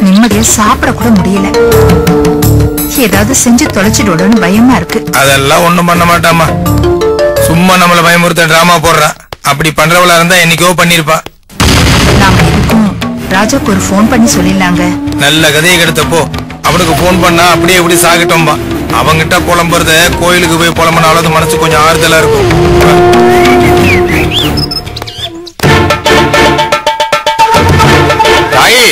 நிம்மதியா சாப்பிட கூட முடியல. ஏதாவது செஞ்சு தொலைச்சிடுவோம்னு பயமா இருக்கு. அதெல்லாம் ஒண்ணும் பண்ண மாட்டாமா. சும்மா நம்மள பயமுறுத்த டிராமா போடுறா. அப்படி பண்றவளா இருந்தா என்னைக்கோ பண்ணிருப்பா. நாம எதுக்கும் ராஜாக்கு ஒரு போன் பண்ணி சொல்லிடலாங்க. நல்ல கதையை கெடுத்தப்போ அவனுக்கு போன் பண்ணா அப்படியே எப்படி சாகட்டோம்பா. அவங்கிட்ட புலம்புறத கோயிலுக்கு போய் புலம்புனாலும் மனசு கொஞ்சம் ஆறுதலா இருக்கும். தாயி,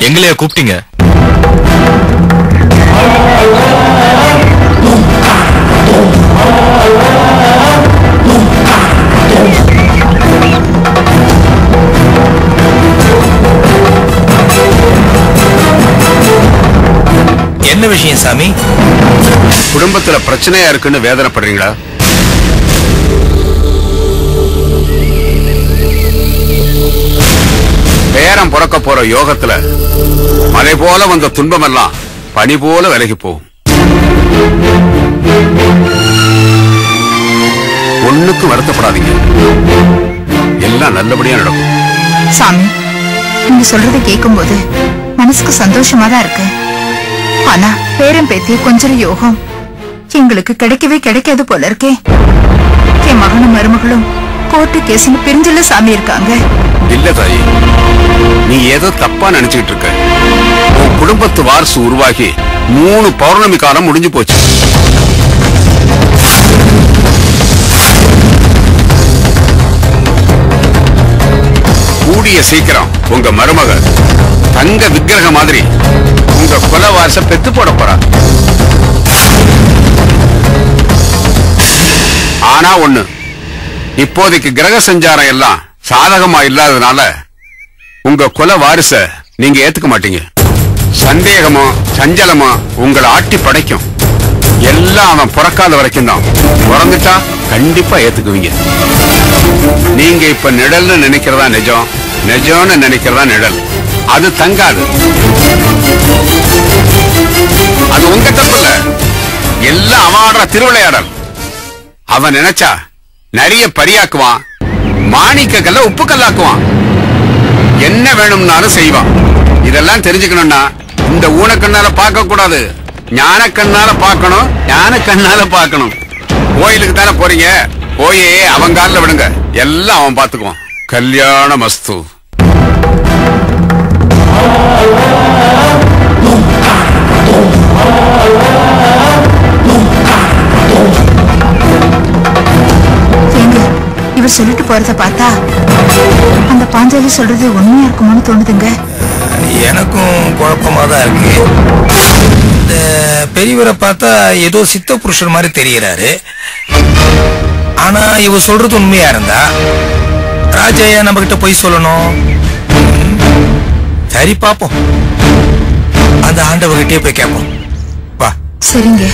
எங்களையா கூப்பிட்டீங்க? என்ன விஷயம் சாமி? குடும்பத்துல பிரச்சனையா இருக்குன்னு வேதனைப்படுறீங்களா? பேரம் பிறக்க போற யோகத்துல மலை போல வந்த துன்பம் எல்லாம் பனி போல விலகி போகும். ஒண்ணுக்கு வருத்தப்படாதீங்க, எல்லாம் நல்லபடியா நடக்கும். சாமி, நீங்க சொல்றதை கேட்கும் போது மனசுக்கு சந்தோஷமா தான் இருக்கு. ஆனா பேரம் பேத்திய கொஞ்சம் யோகம் எங்களுக்கு கிடைக்கவே கிடைக்காது போல இருக்கே. என் மகனும் மருமகளும் கோர்ட்டு கேஸ்னு பிரிஞ்சுல சாமி இருக்காங்க. இல்ல தாயி, நீ ஏதோ தப்பா நினைச்சுக்கிட்டு இருக்க. உன் குடும்பத்து வாரிசு உருவாகி 3 பௌர்ணமி காலம் முடிஞ்சு போச்சு. கூடிய சீக்கிரம் உங்க மருமக தங்க விக்கிரக மாதிரி உங்க குல வாரிச பெத்து போட போறா. ஆனா ஒண்ணு, இப்போதைக்கு கிரக சஞ்சாரம் எல்லாம் சாதகமா இல்லாததுனால உங்க குல வாரிச நீங்க ஏத்துக்க மாட்டீங்க. சந்தேகமோ சஞ்சலமோ உங்களை ஆட்டி படைக்கும். எல்லாம் அவன் பிறக்காத வரைக்கும் தான். பிறந்துட்டா கண்டிப்பா ஏத்துக்குவீங்க. நீங்க இப்ப நிழல்னு நினைக்கிறதா நிஜம், நிஜம்னு நினைக்கிறதா நிழல். அது தங்காது. அது உங்க தப்பு இல்ல, எல்லாம் அவன் ஆடுற திருவிளையாடல். அவன் நினைச்சா நிறைய பரியாக்குவான், மாணிக்க கல்ல உப்பு கல்லாக்குவான், என்ன வேணும்னாலும் செய்வான். இதெல்லாம் தெரிஞ்சுக்கணும்னா இந்த ஊனக்கண்ணால பார்க்க கூடாது, ஞான கண்ணால பார்க்கணும். ஞான கண்ணால பார்க்கணும். கோயிலுக்கு தானே போறீங்க, போயே அவன் காலில் விடுங்க, எல்லாம் அவன் பார்த்துக்குவான். கல்யாண மஸ்து. இவர் சொல்லிட்டு போறத பார்த்தா அந்த பாஞ்சாலி சொல்றது உண்மையா இருக்குமோன்னு தோணுதுங்க. எனக்கும் குழப்பமா தான் இருக்கு. இந்த பெரியவரை பார்த்தா ஏதோ சித்த புருஷர் மாதிரி தெரியறாரு. ஆனா இவ சொல்றது உண்மையா இருந்தா ராஜையா நம்ம கிட்ட போய் சொல்லணும். சரி பாப்போம், அந்த ஆண்டவர்கிட்டயே போய் கேட்போம். வா. சரிங்க.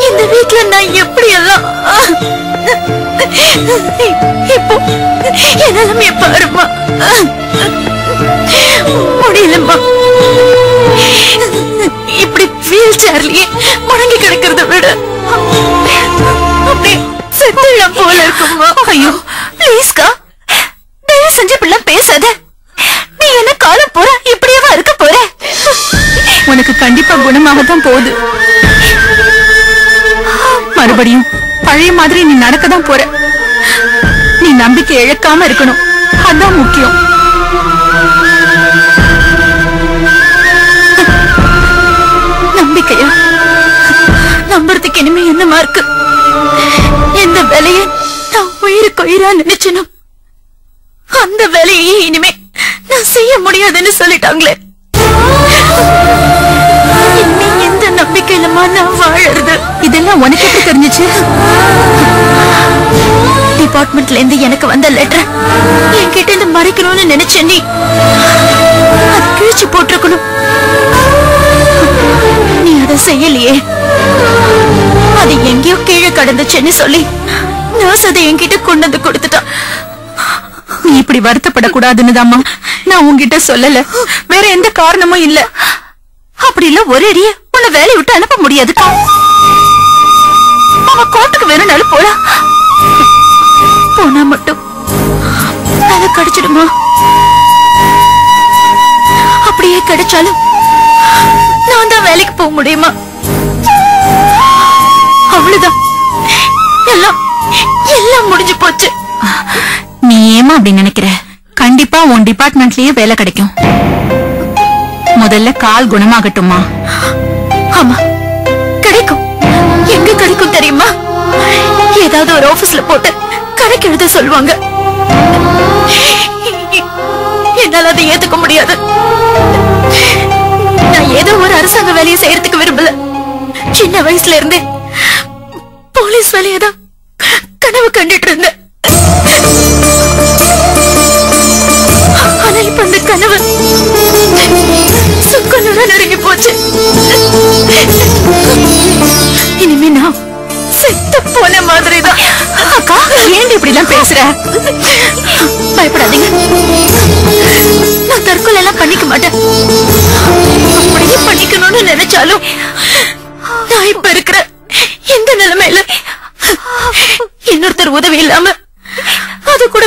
இந்த வீட்டுல நான் எப்படி எல்லாம் இப்போ என் நிலைமைய பாருமா. முடியலம்மா. இப்படி வீல் சேர்லயே முடங்கி கிடக்கிறத விட அப்படி செத்துலாம் போல இருக்குமா. ஐயோ ப்ளீஸ்கா, தயவு செஞ்சு இப்படிலாம் பேசாத. நீ என்ன காலம் போற இப்படியேவா இருக்க போற? உனக்கு கண்டிப்பா குணமாகத்தான் போகுது. மறுபடியும் பழைய மாதிரி நீ நடக்கதான் போற. நீ நம்பிக்கை இழக்காம இருக்கணும், அதான் முக்கியம். நம்பிக்கையா? நம்புறதுக்கு இனிமே என்னமா இருக்கு? எந்த வேலைய நான் உயிருக்கு உயிரா நினைச்சனும் அந்த வேலையே இனிமே நான் செய்ய முடியாதுன்னு சொல்லிட்டாங்களே. இனிமே எந்த நம்பிக்கையிலமா நான் வாழறது? இதெல்லாம் உனக்கு எப்படி தெரிஞ்சிச்சு? டிபார்ட்மெண்ட்ல இருந்து எனக்கு வந்த லெட்டர் என்கிட்ட இருந்து மறைக்கணும்னு நினைச்ச நீ அது கிழிச்சு போட்டிருக்கணும். நீ அதை செய்யலையே. அது எங்கேயோ கீழே கடந்துச்சுன்னு சொல்லி நர்ஸ் அதை என்கிட்ட கொண்டு வந்து கொடுத்துட்டான். நீ இப்படி வருத்தப்படக்கூடாதுன்னு தாம்மா நான் உன்கிட்ட சொல்லல. வேற எந்த காரணமும் இல்ல. அப்படி இல்ல ஒரே அடியே உன்னை வேலையை விட்டு அனுப்ப முடியாதுக்கா. அவ கோர்ட்டுக்கு வேணும்னாலும் போலாம். போனா மட்டும் அதை கிடைச்சிடுமா? அப்படியே கிடைச்சாலும் நான் தான் வேலைக்கு போக முடியுமா? அவ்வளவுதான், எல்லாம் எல்லாம் முடிஞ்சு போச்சு. நீ ஏமா அப்படி நினைக்கிற? கண்டிப்பா உன் டிபார்ட்மெண்ட்லயே வேலை கிடைக்கும். முதல்ல கால் குணமாகட்டுமா? ஆமா கிடைக்கும். எங்க கிடைக்கும் தெரியுமா? ஏதாவது ஒரு ஆபீஸ்ல போட்டு கணக்கு எழுத சொல்லுவாங்க. என்னால அதை ஏத்துக்க முடியாது. நான் ஏதோ ஒரு அரசாங்க வேலையை செய்யறதுக்கு விரும்பல. சின்ன வயசுல இருந்தே போலீஸ் வேலையதான் கனவு கண்டுட்டு இருந்தேன். ஆனா இப்ப அந்த கனவு சுக்குநூறா நெருங்கி போச்சு. இனிமே நான் செத்து போன மாதிரிதான். அக்கா ஏன் இப்படி எல்லாம் பேசுற? பயப்படாதீங்க, நான் தற்கொலை எல்லாம் பண்ணிக்க மாட்டேன். அப்படியே பண்ணிக்கணும்னு நினைச்சாலும் நான் இப்ப இருக்கிற இந்த நிலைமையில இன்னொருத்தர் உதவி இல்லாம அது கூட